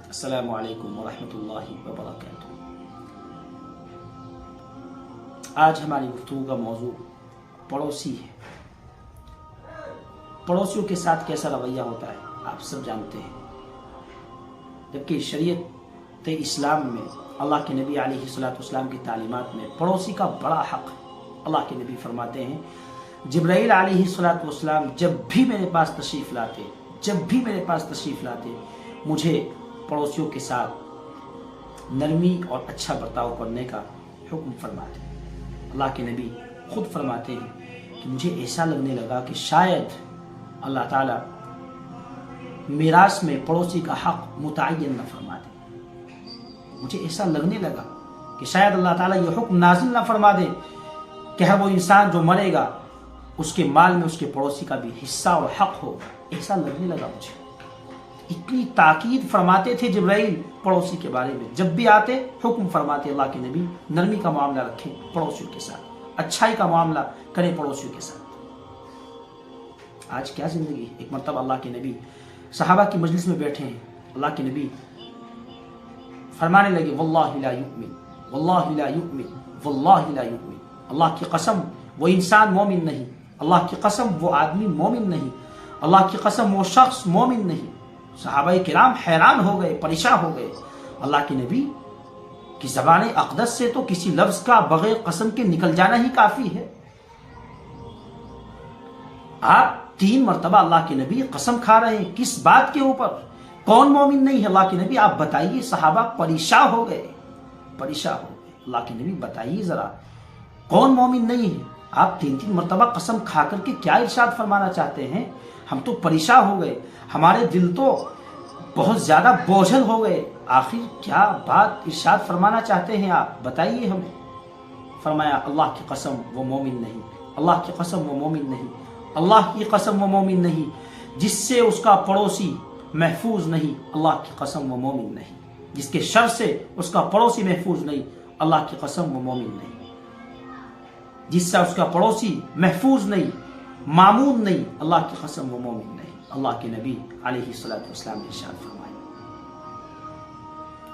السلام علیکم ورحمۃ اللہ وبرکاتہ۔ آج ہماری گفتگو کا موضوع پڑوسی ہے۔ پڑوسیوں کے ساتھ کیسا رویہ ہوتا ہے آپ سب جانتے ہیں، جبکہ شریعت اسلام میں اللہ کے نبی علیہ الصلوۃ والسلام کی تعلیمات میں پڑوسی کا بڑا حق ہے۔ اللہ کے نبی فرماتے ہیں جبرائیل علیہ الصلوۃ والسلام جب بھی میرے پاس تشریف لاتے مجھے پڑوسیوں کے ساتھ نرمی اور اچھا برتاؤ کرنے کا حکم فرماتے ہیں۔ اللہ کے نبی خود فرماتے ہیں کہ مجھے ایسا لگنے لگا کہ شاید اللہ تعالیٰ میراث میں پڑوسی کا حق متعین نہ فرما دے۔ مجھے ایسا لگنے لگا کہ شاید اللہ تعالیٰ یہ حکم نازل نہ فرما دے کہ ہر وہ انسان جو مرے گا اس کے مال میں اس کے پڑوسی کا بھی حصہ اور حق ہوگا۔ ایسا لگنے لگا مجھے۔ اتنی تاکید فرماتے تھے جبرائیل پڑوسی کے بارے میں، جب بھی آتے حکم فرماتے اللہ کے نبی نرمی کا معاملہ رکھیں پڑوسیوں کے ساتھ، اچھائی کا معاملہ کریں پڑوسیوں کے ساتھ۔ آج کیا زندگی ہے؟ ایک مرتبہ اللہ کے نبی صحابہ کی مجلس میں بیٹھے ہیں، اللہ کے نبی فرمانے لگے واللہ لا یؤمن، واللہ لا یؤمن، واللہ لا یؤمن، اللہ کی قسم وہ انسان مومن نہیں، اللہ کی قسم وہ آدمی مومن نہیں، اللہ کی قسم وہ شخص مومن نہیں۔ صحابہ کرام حیران ہو گئے، پریشان ہو گئے۔ اللہ کے نبی کی زبان اقدس سے تو کسی لفظ کا بغیر قسم کے نکل جانا ہی کافی ہے۔ آپ 3 مرتبہ اللہ کے نبی قسم کھا رہے ہیں، کس بات کے اوپر؟ کون مومن نہیں ہے؟ اللہ کے نبی آپ بتائیے۔ صحابہ پریشان ہو گئے۔ اللہ کے نبی بتائیے ذرا کون مومن نہیں ہے؟ آپ 3 مرتبہ قسم کھا کر کے کیا ارشاد فرمانا چاہتے ہیں؟ ہم تو پریشان ہو گئے، ہمارے دل تو بہت زیادہ بوجھل ہو گئے۔ آخر کیا بات ارشاد فرمانا چاہتے ہیں آپ؟ بتائیے ہمیں۔ فرمایا اللہ کی قسم وہ مومن نہیں، اللہ کی قسم وہ مومن نہیں، اللہ کی قسم وہ مومن نہیں جس سے اس کا پڑوسی محفوظ نہیں، اللہ کی قسم وہ مومن نہیں جس کے شر سے اس کا پڑوسی محفوظ نہیں، اللہ کی قسم وہ مومن نہیں جس سے اس کا پڑوسی محفوظ نہیں، معمون نہیں، اللہ کی قسم وہ مومن نہیں۔ اللہ کے نبی علیہ الصلوۃ والسلام نے ارشاد فرمایا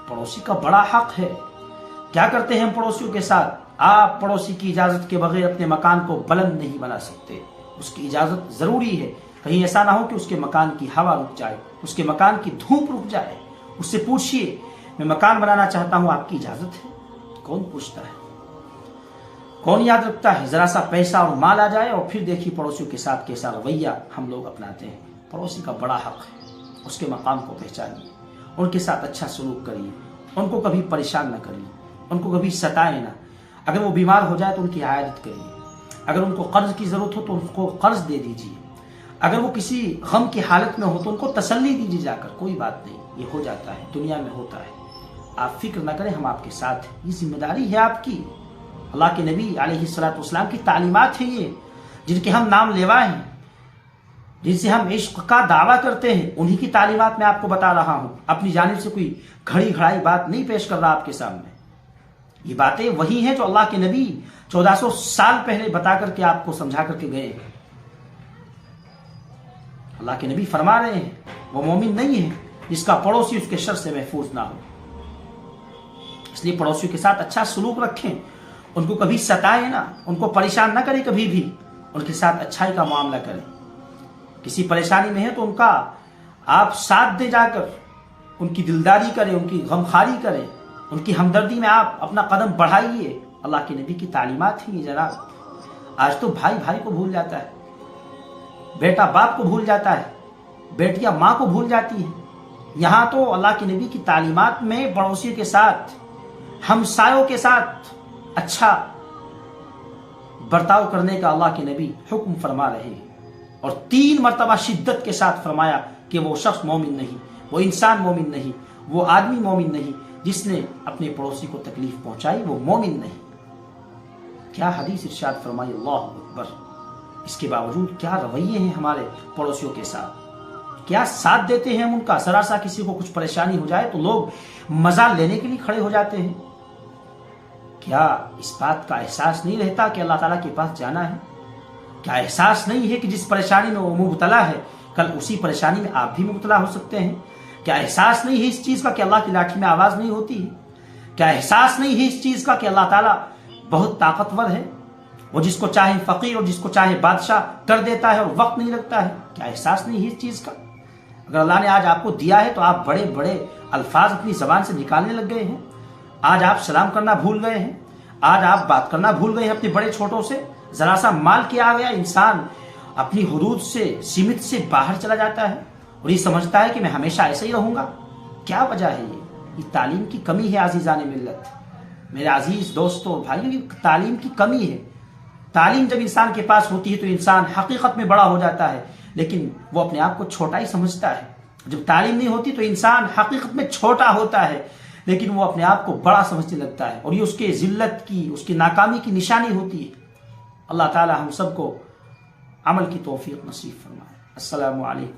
پڑوسی کا بڑا حق ہے۔ کیا کرتے ہیں ہم پڑوسیوں کے ساتھ؟ آپ پڑوسی کی اجازت کے بغیر اپنے مکان کو بلند نہیں بنا سکتے، اس کی اجازت ضروری ہے۔ کہیں ایسا نہ ہو کہ اس کے مکان کی ہوا رک جائے، اس کے مکان کی دھوپ رک جائے۔ اس سے پوچھئے میں مکان بنانا چاہتا ہوں، آپ کی اجازت ہے؟ کون پوچھتا ہے؟ کون یاد رکھتا ہے؟ ذرا سا پیسہ اور مال آ جائے اور پھر دیکھیے پڑوسیوں کے ساتھ کیسا رویہ ہم لوگ اپناتے ہیں۔ پڑوسی کا بڑا حق ہے، اس کے مقام کو پہچانیے، ان کے ساتھ اچھا سلوک کریے، ان کو کبھی پریشان نہ کریے، ان کو کبھی ستائیں نہ۔ اگر وہ بیمار ہو جائے تو ان کی عیادت کریے، اگر ان کو قرض کی ضرورت ہو تو ان کو قرض دے دیجیے، اگر وہ کسی غم کی حالت میں ہو تو ان کو تسلی دیجیے جا کر۔ کوئی بات نہیں، یہ ہو جاتا ہے، دنیا میں ہوتا ہے، آپ فکر نہ کریں، ہم آپ کے ساتھ ہیں، یہ ذمہ داری ہے آپ کی۔ اللہ کے نبی علیہ الصلوۃ والسلام کی تعلیمات ہیں یہ، جن کے ہم نام لیوا ہیں، جن سے ہم عشق کا دعویٰ کرتے ہیں، انہی کی تعلیمات میں آپ کو بتا رہا ہوں۔ اپنی جانب سے کوئی گھڑی گھڑائی بات نہیں پیش کر رہا آپ کے سامنے۔ یہ باتیں وہی ہیں جو اللہ کے نبی 1400 سال پہلے بتا کر کے آپ کو سمجھا کر کے گئے ہیں۔ اللہ کے نبی فرما رہے ہیں وہ مومن نہیں ہے جس کا پڑوسی اس کے شر سے محفوظ نہ ہو۔ اس لیے پڑوسیوں کے ساتھ اچھا سلوک رکھیں، ان کو کبھی ستائیں نہ، ان کو پریشان نہ کریں، کبھی بھی ان کے ساتھ اچھائی کا معاملہ کریں۔ کسی پریشانی میں ہے تو ان کا آپ ساتھ دے جا کر ان کی دلداری کریں، ان کی غمخواری کریں، ان کی ہمدردی میں آپ اپنا قدم بڑھائیے۔ اللہ کے نبی کی تعلیمات ہیں یہ جناب۔ آج تو بھائی بھائی کو بھول جاتا ہے، بیٹا باپ کو بھول جاتا ہے، بیٹیاں ماں کو بھول جاتی ہیں۔ یہاں تو اللہ کے نبی کی تعلیمات میں پڑوسیوں کے ساتھ، ہمسایوں کے ساتھ اچھا برتاؤ کرنے کا اللہ کے نبی حکم فرما رہے ہیں، اور 3 مرتبہ شدت کے ساتھ فرمایا کہ وہ شخص مومن نہیں، وہ انسان مومن نہیں، وہ آدمی مومن نہیں جس نے اپنے پڑوسی کو تکلیف پہنچائی، وہ مومن نہیں۔ کیا حدیث ارشاد فرمائی، اللہ اکبر۔ اس کے باوجود کیا رویے ہیں ہمارے پڑوسیوں کے ساتھ، کیا ساتھ دیتے ہیں ہم ان کا۔ ذرا سا کسی کو کچھ پریشانی ہو جائے تو لوگ مزہ لینے کے لیے کھڑے ہو جاتے ہیں۔ کیا اس بات کا احساس نہیں رہتا کہ اللہ تعالیٰ کے پاس جانا ہے؟ کیا احساس نہیں ہے کہ جس پریشانی میں وہ مبتلا ہے کل اسی پریشانی میں آپ بھی مبتلا ہو سکتے ہیں؟ کیا احساس نہیں ہے اس چیز کا کہ اللہ کی لاٹھی میں آواز نہیں ہوتی ہے؟ کیا احساس نہیں ہے اس چیز کا کہ اللہ تعالیٰ بہت طاقتور ہے؟ وہ جس کو چاہے فقیر اور جس کو چاہے بادشاہ کر دیتا ہے اور وقت نہیں لگتا ہے. کیا احساس نہیں ہے اس چیز کا؟ اگر اللہ نے آج آپ کو دیا ہے تو آپ بڑے بڑے الفاظ اپنی زبان سے نکالنے لگ گئے ہیں. آج آپ سلام کرنا بھول گئے ہیں. آج آپ بات کرنا بھول گئے ہیں اپنے بڑے چھوٹوں سے. ذرا سا مال کیا آ گیا انسان اپنی حدود سے سیمت سے باہر چلا جاتا ہے اور یہ سمجھتا ہے کہ میں ہمیشہ ایسے ہی رہوں گا. کیا وجہ ہے یہ تعلیم کی کمی ہے عزیزان ملت. میرے عزیز دوستوں بھائیوں، یہ تعلیم کی کمی ہے. تعلیم جب انسان کے پاس ہوتی ہے تو انسان حقیقت میں بڑا ہو جاتا ہے، لیکن وہ اپنے آپ کو چھوٹا ہی سمجھتا ہے. جب تعلیم نہیں ہوتی تو انسان حقیقت میں چھوٹا ہوتا ہے، لیکن وہ اپنے آپ کو بڑا سمجھنے لگتا ہے، اور یہ اس کے ذلت کی، اس کی ناکامی کی نشانی ہوتی ہے. اللہ تعالی ہم سب کو عمل کی توفیق نصیب فرمائے. السلام علیکم.